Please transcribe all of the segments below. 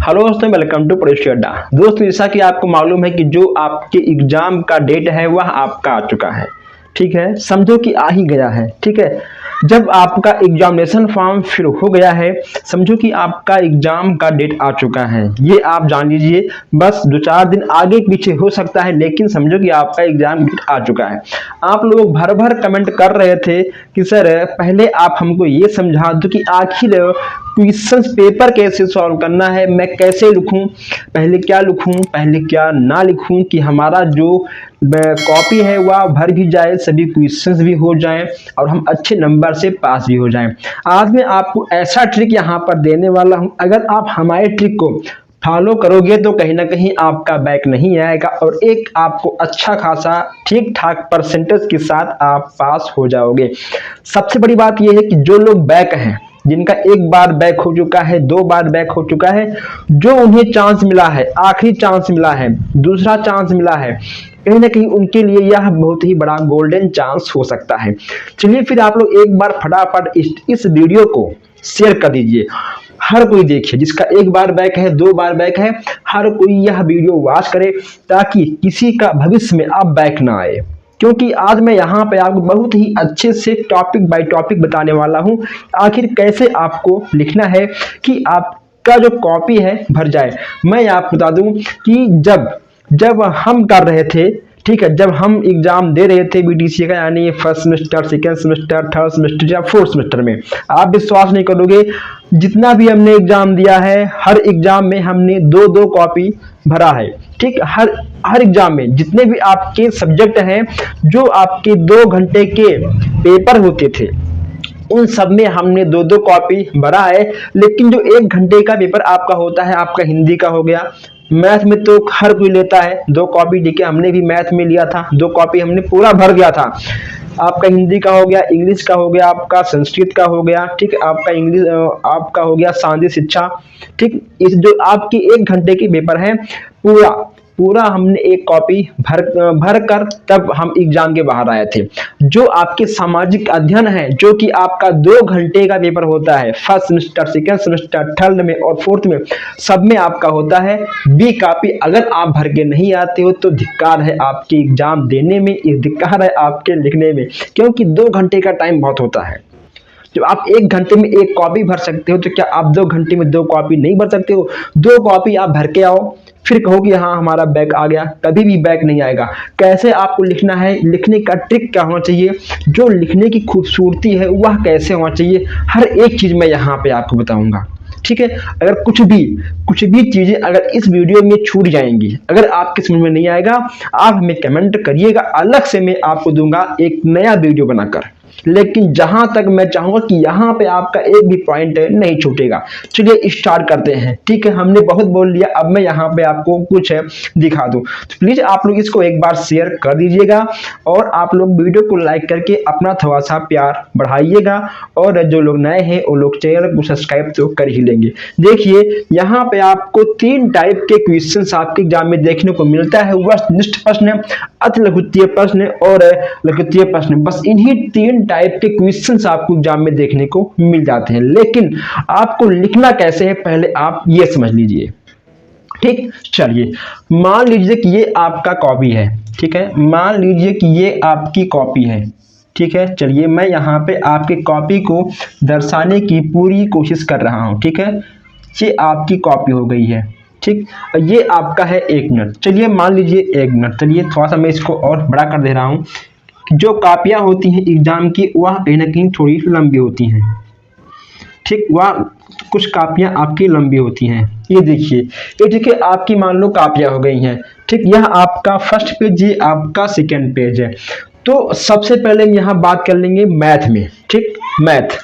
Hello दोस्तों, welcome to परीक्षा अड्डा। दोस्तों, जैसा कि आपको मालूम है कि जो आपके एग्जाम का डेट है वह आपका आ चुका है। ठीक है, समझो कि आ ही गया है। ठीक है, जब आपका एग्जामिनेशन फॉर्म फिल हो गया है, समझो कि आपका एग्जाम का डेट आ चुका है। ये आप जान लीजिए, बस 2-4 दिन आगे पीछे हो सकता है, लेकिन समझो कि आपका एग्जाम डेट आ चुका है। आप लोग भर भर कमेंट कर रहे थे कि सर पहले आप हमको ये समझा दो कि आखिर क्वेश्चंस पेपर कैसे सॉल्व करना है, मैं कैसे लिखूं, पहले क्या लिखूं, पहले क्या ना लिखूं कि हमारा जो कॉपी है वह भर भी जाए, सभी क्वेश्चंस भी हो जाएं और हम अच्छे नंबर से पास भी हो जाएं। आज मैं आपको ऐसा ट्रिक यहाँ पर देने वाला हूँ, अगर आप हमारे ट्रिक को फॉलो करोगे तो कहीं ना कहीं आपका बैक नहीं आएगा और एक आपको अच्छा खासा ठीक ठाक परसेंटेज के साथ आप पास हो जाओगे। सबसे बड़ी बात यह है कि जो लोग बैक हैं, जिनका एक बार बैक हो चुका है, 2 बार बैक हो चुका है, जो उन्हें चांस मिला है, आखिरी चांस मिला है, दूसरा चांस मिला है, कहीं ना कहीं उनके लिए यह बहुत ही बड़ा गोल्डन चांस हो सकता है। चलिए फिर आप लोग एक बार फटाफट इस वीडियो को शेयर कर दीजिए। हर कोई देखिए, जिसका एक बार बैक है, 2 बार बैक है, हर कोई यह वीडियो वॉच करे ताकि किसी का भविष्य में अब बैक ना आए। क्योंकि आज मैं यहाँ पे आपको बहुत ही अच्छे से टॉपिक बाय टॉपिक बताने वाला हूँ, आखिर कैसे आपको लिखना है कि आपका जो कॉपी है भर जाए। मैं आपको बता दूं कि जब हम कर रहे थे, ठीक है, जब हम एग्जाम दे रहे थे बीटीसी का, यानी first semester, second semester, third semester या फोर्थ सेमेस्टर में, आप विश्वास नहीं करोगे, जितना भी हमने एग्जाम दिया है, हर एग्जाम में हमने 2-2 कॉपी भरा है। ठीक, हर एग्जाम में जितने भी आपके सब्जेक्ट हैं, जो आपके 2 घंटे के पेपर होते थे, उन सब में हमने 2-2 कॉपी भरा है। लेकिन जो 1 घंटे का पेपर आपका होता है, आपका हिंदी का हो गया, मैथ में तो हर कोई लेता है 2 कॉपी, देखिए हमने भी मैथ में लिया था, 2 कॉपी हमने पूरा भर गया था। आपका हिंदी का हो गया, इंग्लिश का हो गया, आपका संस्कृत का हो गया, ठीक, आपका इंग्लिश आपका हो गया सामाजिक शिक्षा। ठीक, इस जो आपकी 1 घंटे की पेपर है, पूरा हमने 1 कॉपी भर कर तब हम एग्जाम के बाहर आए थे। जो आपके सामाजिक अध्ययन है, जो कि आपका 2 घंटे का पेपर होता है, first semester, second semester, third में और फोर्थ में, सब में आपका होता है बी कॉपी। अगर आप भर के नहीं आते हो तो धिक्कार है आपके एग्जाम देने में, धिक्कार है आपके लिखने में, क्योंकि 2 घंटे का टाइम बहुत होता है। जब आप 1 घंटे में 1 कॉपी भर सकते हो, तो क्या आप 2 घंटे में 2 कॉपी नहीं भर सकते हो? 2 कॉपी आप भर के आओ, फिर कहो कि हाँ हमारा बैक आ गया। कभी भी बैक नहीं आएगा। कैसे आपको लिखना है, लिखने का ट्रिक क्या होना चाहिए, जो लिखने की खूबसूरती है वह कैसे होना चाहिए, हर एक चीज मैं यहाँ पे आपको बताऊंगा। ठीक है, अगर कुछ भी चीजें अगर इस वीडियो में छूट जाएंगी, अगर आपके समझ में नहीं आएगा, आप हमें कमेंट करिएगा, अलग से मैं आपको दूंगा एक नया वीडियो बनाकर। लेकिन जहां तक मैं चाहूंगा कि यहाँ पे आपका एक भी पॉइंट नहीं छूटेगा। चलिए स्टार्ट करते हैं। ठीक है, हमने बहुत बोल लिया, अब मैं यहाँ पे आपको कुछ दिखा दूं, तो प्लीज आप लोग इसको एक बार शेयर कर दीजिएगा और आप लोग वीडियो को लाइक करके अपना थोड़ा सा प्यार बढ़ाइएगा। और जो लोग नए हैं वो लोग चैनल को सब्सक्राइब तो कर ही लेंगे। देखिए, यहाँ पे आपको 3 टाइप के क्वेश्चन आपके एग्जाम में देखने को मिलता है, वस्तुनिष्ठ प्रश्न, अति लघुत्तीय प्रश्न और लघुत्तीय प्रश्न। बस इन्हीं 3 टाइप के क्वेश्चंस आपको एग्जाम में देखने को मिल जाते हैं। लेकिन आपको लिखना कैसे है, पहले आप ये समझ लीजिए। ठीक, चलिए मान लीजिए कि ये आपका कॉपी है। ठीक है, मान लीजिए कि ये आपकी कॉपी है। ठीक है, चलिए मैं यहाँ पे आपके कॉपी को दर्शाने की पूरी कोशिश कर रहा हूँ। ठीक है, ये आपकी कॉपी हो गई है। ठीक, ये आपका है 1 मिनट। चलिए मान लीजिए 1 मिनट, चलिए थोड़ा सा मैं इसको और बड़ा कर दे रहा हूँ। जो कापियां होती हैं एग्जाम की, वह कहीं ना कहीं थोड़ी लंबी होती हैं। ठीक, वह कुछ कापियां आपकी लंबी होती हैं। ये देखिए आपकी मान लो कापियां हो गई हैं। ठीक, यह आपका फर्स्ट पेज, ये आपका सेकेंड पेज है। तो सबसे पहले हम यहाँ बात कर लेंगे मैथ में। ठीक, मैथ,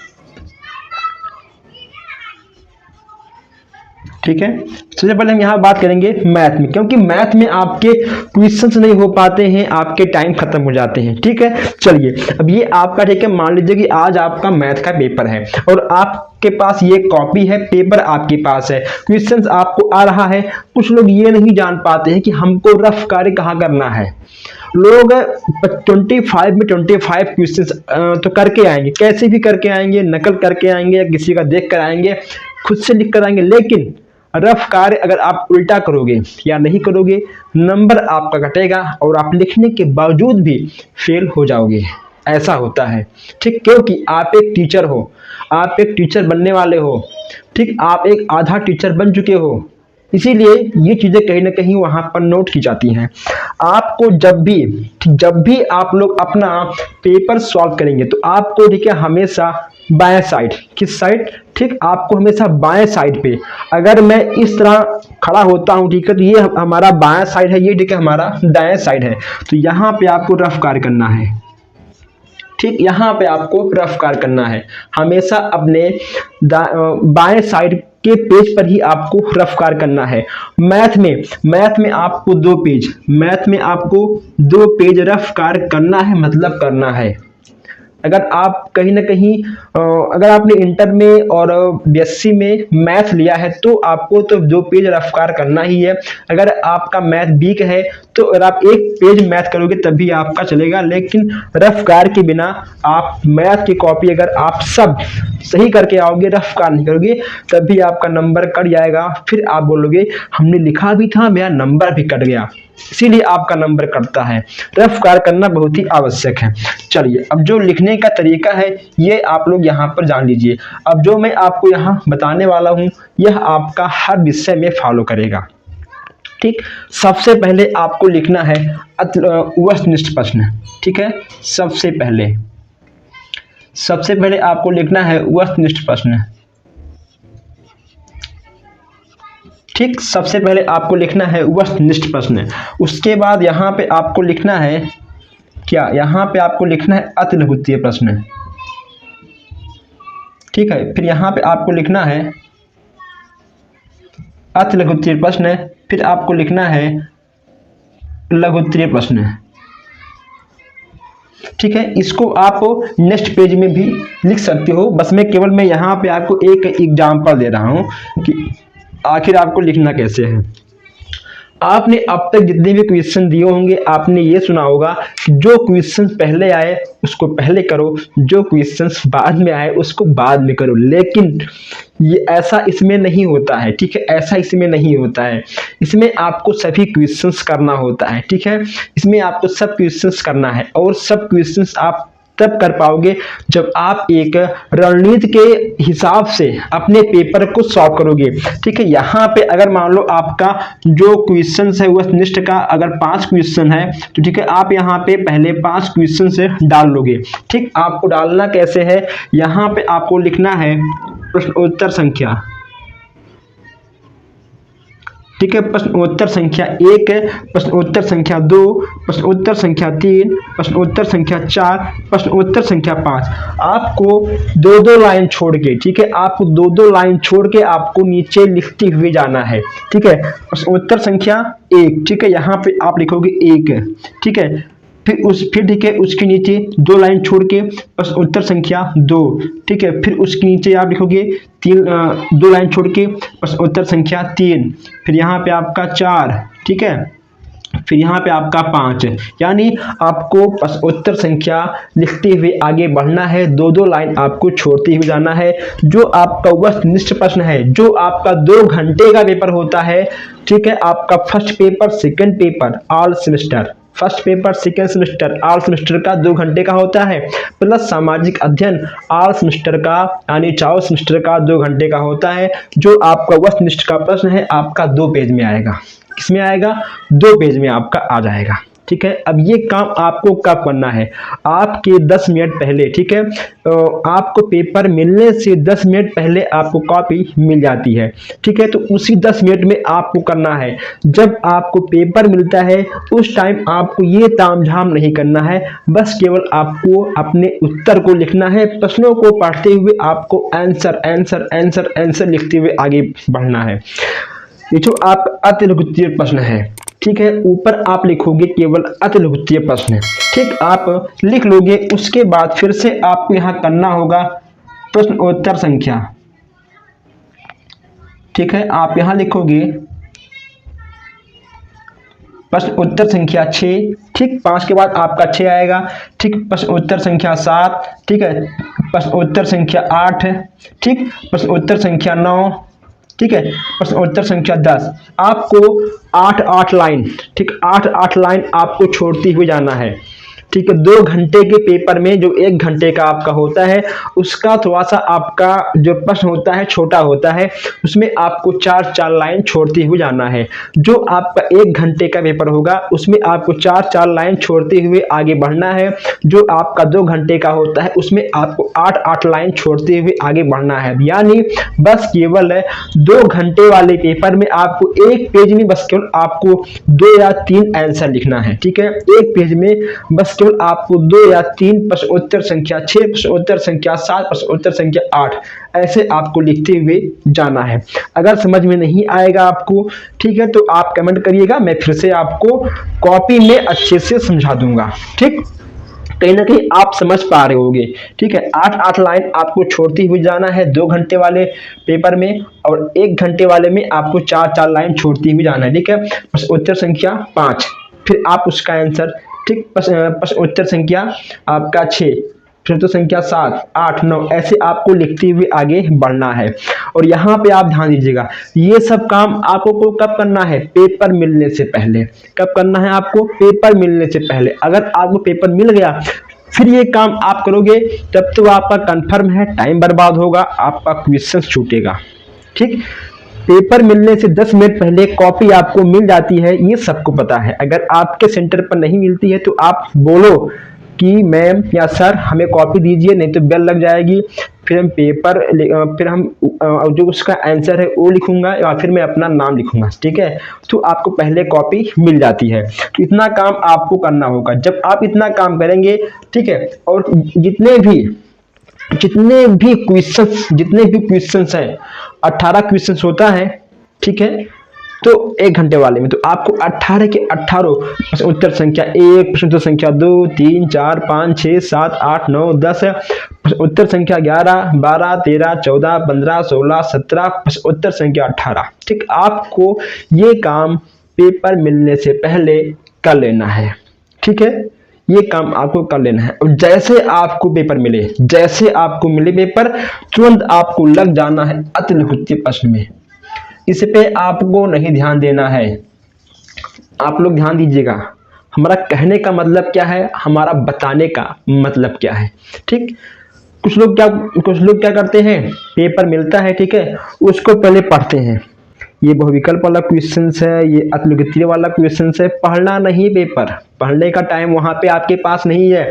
ठीक है, सबसे पहले हम यहाँ बात करेंगे मैथ में, क्योंकि मैथ में आपके क्वेश्चंस नहीं हो पाते हैं, आपके टाइम खत्म हो जाते हैं। ठीक है, चलिए अब ये आपका, ठीक है, मान लीजिए कि आज आपका मैथ का पेपर है और आपके पास ये कॉपी है, पेपर आपके पास है, क्वेश्चंस आपको आ रहा है। कुछ लोग ये नहीं जान पाते हैं कि हमको रफ कार्य कहाँ करना है। लोग 25 में 25 क्वेश्चंस तो करके आएंगे, कैसे भी करके आएंगे, नकल करके आएंगे या किसी का देख कर आएंगे, खुद से लिख कर आएंगे, लेकिन रफ कार्य अगर आप उल्टा करोगे या नहीं करोगे, नंबर आपका कटेगा और आप लिखने के बावजूद भी फेल हो जाओगे। ऐसा होता है, ठीक, क्योंकि आप एक टीचर हो, आप एक टीचर बनने वाले हो, ठीक, आप एक आधा टीचर बन चुके हो, इसीलिए ये चीज़ें कहीं ना कहीं वहाँ पर नोट की जाती हैं। आपको जब भी आप लोग अपना पेपर सॉल्व करेंगे तो आपको, ठीक है, हमेशा बाएं साइड, किस साइड, ठीक, आपको हमेशा बाएं साइड पे, अगर मैं इस तरह खड़ा होता हूँ, ठीक है, तो ये हमारा बाएं साइड है, ये, ठीक है, हमारा दाएं साइड है, तो यहाँ पे आपको रफ कार्य करना है, ठीक, यहाँ पे आपको रफ कार्य करना है। हमेशा अपने बाएं साइड के पेज पर ही आपको रफ कार्य करना है। मैथ में आपको दो पेज रफ कार्य करना है, मतलब करना है। अगर आप कहीं ना कहीं अगर आपने इंटर में और बीएससी में मैथ लिया है तो आपको तो 2 पेज रफ कार्य करना ही है। अगर आपका मैथ वीक है तो अगर आप 1 पेज मैथ करोगे तभी आपका चलेगा, लेकिन रफ कार्य के बिना आप मैथ की कॉपी अगर आप सब सही करके आओगे, रफ कार्य नहीं करोगे, तभी आपका नंबर कट जाएगा। फिर आप बोलोगे हमने लिखा भी था, मेरा नंबर भी कट गया, इसीलिए आपका नंबर कटता है। रफ कार्य करना बहुत ही आवश्यक है। चलिए, अब जो लिखने का तरीका है ये आप लोग यहाँ पर जान लीजिए। अब जो मैं आपको यहाँ बताने वाला हूँ यह आपका हर विषय में फॉलो करेगा, ठीक। सबसे पहले आपको लिखना है वस्तुनिष्ठ प्रश्न, ठीक है। सबसे पहले आपको लिखना है वस्तुनिष्ठ प्रश्न, ठीक। सबसे पहले आपको लिखना है वस्तुनिष्ठ प्रश्न। उसके बाद यहाँ पे आपको लिखना है क्या, यहाँ पे आपको लिखना है अतिलघुत्तीय प्रश्न, ठीक है। फिर यहाँ पे आपको लिखना है अतिलघुत्तीय प्रश्न, फिर आपको लिखना है लघुत्तरीय प्रश्न, ठीक है। इसको आप नेक्स्ट पेज में भी लिख सकते हो, बस मैं यहाँ पे आपको एक एग्जांपल दे रहा हूँ कि आखिर आपको लिखना कैसे है। आपने अब तक जितने भी क्वेश्चन दिए होंगे आपने ये सुना होगा कि जो क्वेश्चन पहले आए उसको पहले करो, जो क्वेश्चन बाद में आए उसको बाद में करो, लेकिन ये ऐसा इसमें नहीं होता है, ठीक है। ऐसा इसमें नहीं होता है, इसमें आपको सभी क्वेश्चंस करना होता है, ठीक है। इसमें आपको सब क्वेश्चंस करना है और सब क्वेश्चंस आप तब कर पाओगे जब आप एक रणनीति के हिसाब से अपने पेपर को सॉल्व करोगे, ठीक है। यहाँ पे अगर मान लो आपका जो क्वेश्चन है वस्तुनिष्ठ का अगर 5 क्वेश्चन है तो ठीक है, आप यहाँ पे पहले 5 क्वेश्चन से डाल लोगे, ठीक। आपको डालना कैसे है, यहाँ पे आपको लिखना है प्रश्नोत्तर संख्या, ठीक है। प्रश्नोत्तर संख्या 1, प्रश्नोत्तर संख्या 2, प्रश्नोत्तर संख्या 3, प्रश्नोत्तर संख्या 4, प्रश्नोत्तर संख्या 5। आपको 2-2 लाइन छोड़ के, ठीक है, आपको 2-2 लाइन छोड़ के आपको नीचे लिखते हुए जाना है, ठीक है। प्रश्नोत्तर संख्या 1, ठीक है, यहाँ पे आप लिखोगे 1, ठीक है। फिर ठीक है, उसके नीचे 2 लाइन छोड़ के प्रश्नोत्तर संख्या 2, ठीक है। फिर उसके नीचे आप लिखोगे 2 लाइन छोड़ के प्रश्नोत्तर संख्या 3, फिर यहाँ पे आपका 4, ठीक है, फिर यहाँ पे आपका 5। यानी आपको प्रश्नोत्तर संख्या लिखते हुए आगे बढ़ना है, 2-2 लाइन आपको छोड़ते हुए जाना है। जो आपका वस्तुनिष्ठ प्रश्न है, जो आपका 2 घंटे का पेपर होता है, ठीक है, आपका first paper second paper all semester, first paper second semester all semester का 2 घंटे का होता है, प्लस सामाजिक अध्ययन ऑल सेमेस्टर का यानी 4 सेमेस्टर का 2 घंटे का होता है। जो आपका वस्तुनिष्ठ का प्रश्न है आपका 2 पेज में आएगा, किसमें आएगा, 2 पेज में आपका आ जाएगा, ठीक है। अब ये काम आपको कब करना है, आपके 10 मिनट पहले, ठीक है। आपको पेपर मिलने से 10 मिनट पहले आपको कॉपी मिल जाती है, ठीक है। तो उसी 10 मिनट में आपको करना है। जब आपको पेपर मिलता है उस टाइम आपको ये तामझाम नहीं करना है, बस केवल आपको अपने उत्तर को लिखना है। प्रश्नों को पढ़ते हुए आपको आंसर आंसर आंसर आंसर लिखते हुए आगे बढ़ना है। ये जो आप अतिलघुत्तीय प्रश्न है, ठीक है, ऊपर आप लिखोगे केवल अतिलघुत्तीय प्रश्न, ठीक, आप लिख लोगे। उसके बाद फिर से आपको यहाँ करना होगा प्रश्नोत्तर संख्या, ठीक है। आप यहाँ लिखोगे प्रश्नोत्तर संख्या 6, ठीक, 5 के बाद आपका 6 आएगा, ठीक। प्रश्नोत्तर संख्या 7, ठीक है, प्रश्नोत्तर संख्या 8, ठीक, प्रश्नोत्तर संख्या 9, ठीक है। प्रश्न उत्तर संख्या 10, आपको 8 लाइन, ठीक, 8 लाइन आपको छोड़ती हुई जाना है, ठीक है। 2 घंटे के पेपर में जो 1 घंटे का आपका होता है उसका थोड़ा सा आपका जो प्रश्न होता है छोटा होता है, उसमें आपको 4 लाइन छोड़ते हुए जाना है। जो आपका 1 घंटे का पेपर होगा उसमें आपको 4 लाइन छोड़ते हुए आगे बढ़ना है। जो आपका 2 घंटे का होता है उसमें आपको 8 लाइन छोड़ते हुए आगे बढ़ना है। यानी बस केवल 2 घंटे वाले पेपर में आपको 1 पेज में बस केवल आपको 2 या 3 आंसर लिखना है, ठीक है। 1 पेज में बस केवल आपको 2 या 3 प्रश्न उत्तर संख्या 6, प्रश्न उत्तर संख्या 7, प्रश्न उत्तर संख्या 8 ऐसे आपको लिखते हुए जाना है। अगर समझ में नहीं आएगा आपको, ठीक है, तो आप कमेंट करिएगा, मैं फिर से आपको कॉपी में अच्छे से समझा दूंगा, ठीक। कहीं ना कहीं आप समझ पा रहे होंगे, ठीक है। 8 लाइन आपको छोड़ती हुई जाना है 2 घंटे वाले पेपर में, और 1 घंटे वाले में आपको 4 लाइन छोड़ती हुई जाना है, ठीक है। प्रश्न उत्तर संख्या 5, फिर आप उसका आंसर, ठीक, प्रश्न उत्तर संख्या आपका 6, फिर तो संख्या 7, 8, 9 ऐसे आपको लिखते हुए आगे बढ़ना है। और यहाँ पे आप ध्यान दीजिएगा, ये सब काम आपको कब करना है? पेपर मिलने से पहले। कब करना है आपको? पेपर मिलने से पहले। अगर आपको पेपर मिल गया फिर ये काम आप करोगे तब तो आपका कंफर्म है टाइम बर्बाद होगा, आपका क्वेश्चन छूटेगा, ठीक। पेपर मिलने से 10 मिनट पहले कॉपी आपको मिल जाती है, ये सबको पता है। अगर आपके सेंटर पर नहीं मिलती है तो आप बोलो कि मैम या सर हमें कॉपी दीजिए, नहीं तो बेल लग जाएगी। फिर हम पेपर, फिर हम जो उसका आंसर है वो लिखूंगा या फिर मैं अपना नाम लिखूंगा, ठीक है। तो आपको पहले कॉपी मिल जाती है। तो इतना काम आपको करना होगा। जब आप इतना काम करेंगे, ठीक है, और जितने भी क्वेश्चंस हैं, 18 क्वेश्चंस होता है, ठीक है, तो 1 घंटे वाले में तो आपको 18 के 18 प्रश्न उत्तर संख्या 1, प्रश्न उत्तर संख्या 2, 3, 4, 5, 6, 7, 8, 9, 10, प्रश्न उत्तर संख्या 11, 12, 13, 14, 15, 16, 17, प्रश्न उत्तर संख्या 18, ठीक। आपको ये काम पेपर मिलने से पहले कर लेना है, ठीक है। ये काम आपको कर लेना है। और जैसे आपको मिले पेपर, तुरंत आपको लग जाना है अति लघुत्तम प्रश्न में। इस पे आपको नहीं ध्यान देना है। आप लोग ध्यान दीजिएगा, हमारा कहने का मतलब क्या है, हमारा बताने का मतलब क्या है, ठीक। कुछ लोग क्या करते हैं, पेपर मिलता है, ठीक है, उसको पहले पढ़ते हैं। ये बहुविकल्प वाला क्वेश्चन है, ये अतिलघुत्तीय वाला क्वेश्चन है। पढ़ना नहीं, पेपर पढ़ने का टाइम वहां पे आपके पास नहीं है,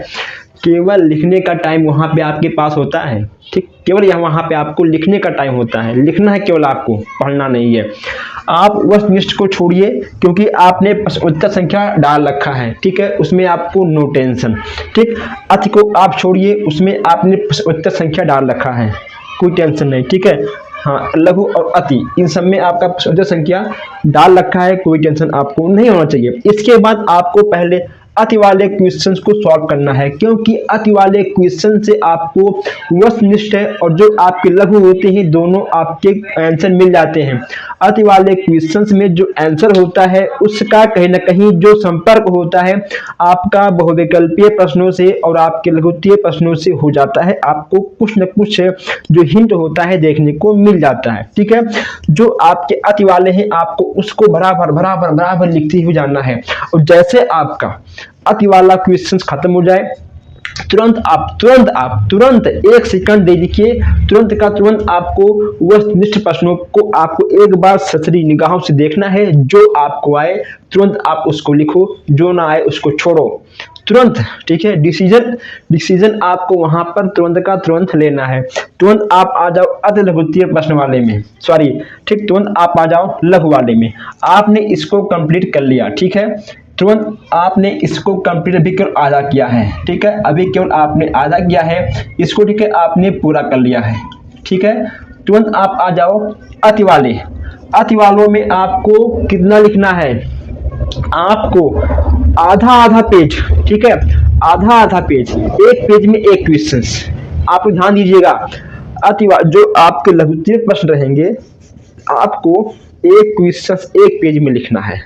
केवल लिखने का टाइम वहां पे आपके पास होता है, ठीक। केवल यहाँ वहां पे आपको लिखने का टाइम होता है, लिखना है केवल आपको, पढ़ना नहीं है। आप वस्तुनिष्ठ को छोड़िए क्योंकि आपने उत्तर संख्या डाल रखा है, ठीक है, उसमें आपको नो टेंशन, ठीक। अति को आप छोड़िए, उसमें आपने उत्तर संख्या डाल रखा है, कोई टेंशन नहीं, ठीक है। हाँ, लघु और अति इन सब में आपका उत्तर संख्या डाल रखा है, कोई टेंशन आपको नहीं होना चाहिए। इसके बाद आपको पहले अति वाले क्वेश्चंस को सॉल्व करना है, क्योंकि अति वाले क्वेश्चन से आपको वस्तुनिष्ठ है और जो आपके लघु होते हैं दोनों आपके आंसर मिल जाते हैं। अति वाले क्वेश्चंस में जो आंसर होता है उसका कहीं ना कहीं जो संपर्क होता है आपका बहुविकल्पीय प्रश्नों से और आपके लघुत्तीय प्रश्नों से हो जाता है। आपको कुछ न कुछ जो हिंट होता है देखने को मिल जाता है, ठीक है। जो आपके अति वाले हैं आपको उसको बराबर लिखते हुए जाना है। और जैसे आपका अति वाला क्वेश्चन खत्म हो जाए, तुरंत 1 सेकंड दे दीजिए, तुरंत आपको वस्तुनिष्ठ प्रश्नों को आपको एक बार ससरी निगाहों से देखना है। जो आपको आए तुरंत आप उसको लिखो, जो ना आए उसको छोड़ो तुरंत, ठीक है। डिसीजन आपको वहां पर तुरंत का तुरंत लेना है। तुरंत आप आ जाओ अति लघुत्तीय प्रश्न वाले में, सॉरी, ठीक, तुरंत आप आ जाओ लघु वाले में। आपने इसको कंप्लीट कर लिया, ठीक है, तुरंत आपने इसको कंप्लीट अभी केवल आधा किया है, ठीक है, अभी केवल आपने आधा किया है इसको, ठीक है, आपने पूरा कर लिया है, ठीक है। तुरंत आप आ जाओ अति वालों में आपको कितना लिखना है, आपको आधा पेज, ठीक है, आधा पेज, 1 पेज में 1 क्वेश्चन। आप ध्यान दीजिएगा, जो आपके लघुत्तम प्रश्न रहेंगे आपको 1 क्वेश्चन 1 पेज में लिखना है,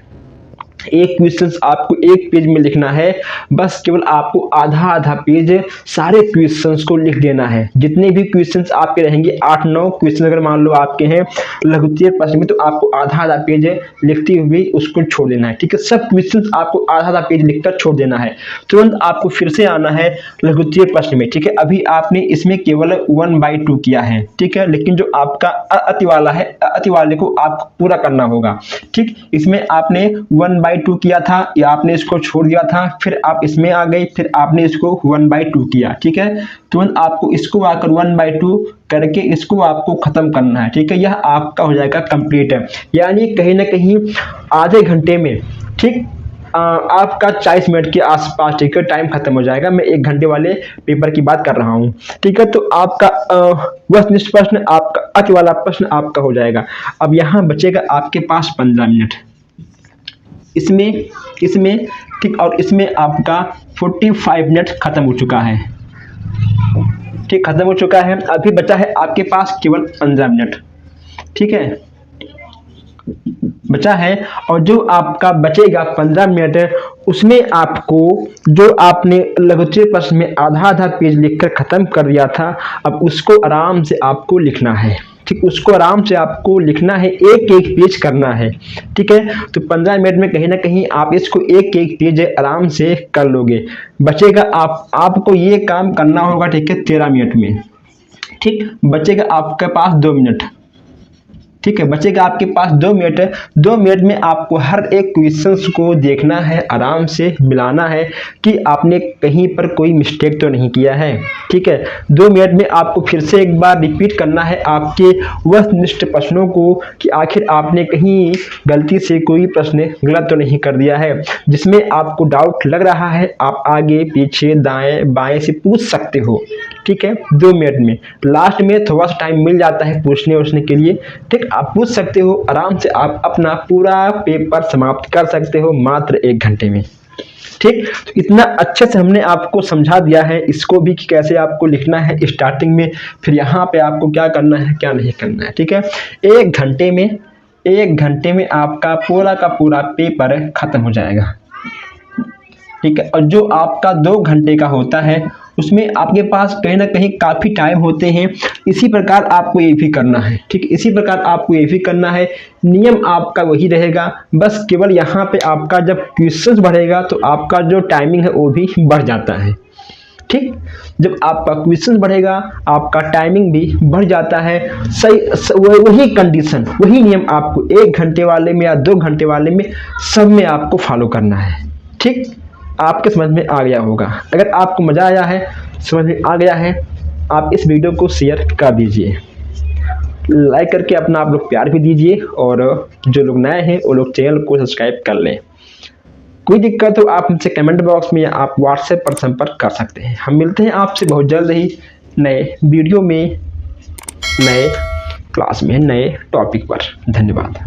एक क्वेश्चन आपको एक पेज में लिखना है, बस केवल आपको आधा आधा पेज सारे क्वेश्चंस को लिख देना है। जितने भी क्वेश्चंस आपके रहेंगे 8-9 क्वेश्चन अगर मान लो आपके हैं लघुत्तरीय प्रश्न में, तो आपको आधा आधा पेज लिखते हुए उसको छोड़ देना है। ठीक है, सब क्वेश्चंस आपको आधा आधा पेज लिखकर छोड़ देना है। तुरंत आपको फिर से आना है लघुत्तरीय प्रश्न में। ठीक है, अभी आपने इसमें केवल 1/2 किया है। ठीक है, लेकिन जो आपका अति वाला है, अति वाले को आपको पूरा करना होगा। ठीक, इसमें आपने 1/2 किया था या आपने इसको छोड़ दिया था, फिर आप इसमें आ गए, फिर आपने इसको 1/2 किया। ठीक है, तुरंत आपको इसको आकर 1/2 करके इसको आपको खत्म करना है। ठीक है, यह आपका हो जाएगा कंप्लीट है, यानी कहीं ना कहीं आधे घंटे में, ठीक, आपका 40 मिनट के आसपास, ठीक है, टाइम खत्म हो जाएगा। मैं 1 घंटे वाले पेपर की बात कर रहा हूँ। ठीक है, तो आपका वस्तुनिष्ठ प्रश्न, आपका अति वाला प्रश्न आपका हो जाएगा। अब यहाँ बचेगा आपके पास 15 मिनट इसमें ठीक, और इसमें आपका 45 मिनट खत्म हो चुका है। ठीक, खत्म हो चुका है। अभी बचा है आपके पास केवल 15 मिनट। ठीक है, बचा है, और जो आपका बचेगा 15 मिनट, उसमें आपको जो आपने लघुत्तरीय प्रश्न में आधा आधा पेज लिखकर खत्म कर दिया था, अब उसको आराम से आपको लिखना है। ठीक, उसको आराम से आपको लिखना है, एक एक पेज करना है। ठीक है, तो 15 मिनट में कहीं ना कहीं आप इसको एक एक पेज आराम से कर लोगे। बचेगा आपको ये काम करना होगा, ठीक है, 13 मिनट में। ठीक, बचेगा आपके पास 2 मिनट। ठीक है, बचेगा आपके पास 2 मिनट। 2 मिनट में आपको हर एक क्वेश्चंस को देखना है, आराम से मिलाना है कि आपने कहीं पर कोई मिस्टेक तो नहीं किया है। ठीक है, 2 मिनट में आपको फिर से एक बार रिपीट करना है आपके वस्तुनिष्ठ प्रश्नों को कि आखिर आपने कहीं गलती से कोई प्रश्न गलत तो नहीं कर दिया है। जिसमें आपको डाउट लग रहा है, आप आगे पीछे दाएं बाएं से पूछ सकते हो। ठीक है, 2 मिनट में। लास्ट में थोड़ा सा टाइम मिल जाता है पूछने के लिए। ठीक, आप पूछ सकते हो आराम से, आप अपना पूरा पेपर समाप्त कर सकते हो मात्र 1 घंटे में। ठीक, तो इतना अच्छे से हमने आपको समझा दिया है इसको भी कि कैसे आपको लिखना है स्टार्टिंग में, फिर यहाँ पे आपको क्या करना है क्या नहीं करना है। ठीक है, 1 घंटे में आपका पूरा का पूरा पेपर खत्म हो जाएगा। ठीक है, और जो आपका 2 घंटे का होता है उसमें आपके पास कहीं ना कहीं काफ़ी टाइम होते हैं। इसी प्रकार आपको ये भी करना है। ठीक, इसी प्रकार आपको ये भी करना है। नियम आपका वही रहेगा, बस केवल यहाँ पे आपका जब क्वेश्चंस बढ़ेगा तो आपका जो टाइमिंग है वो भी बढ़ जाता है। ठीक, जब आपका क्वेश्चन बढ़ेगा आपका टाइमिंग भी बढ़ जाता है। वही कंडीशन, वही नियम आपको 1 घंटे वाले में या 2 घंटे वाले में सब में आपको फॉलो करना है। ठीक, आपके समझ में आ गया होगा। अगर आपको मज़ा आया है, समझ में आ गया है, आप इस वीडियो को शेयर कर दीजिए, लाइक करके अपना आप लोग प्यार भी दीजिए, और जो लोग नए हैं वो लोग चैनल को सब्सक्राइब कर लें। कोई दिक्कत हो आप हमसे कमेंट बॉक्स में या आप व्हाट्सएप पर संपर्क कर सकते हैं। हम मिलते हैं आपसे बहुत जल्द ही नए वीडियो में, नए क्लास में, नए टॉपिक पर। धन्यवाद।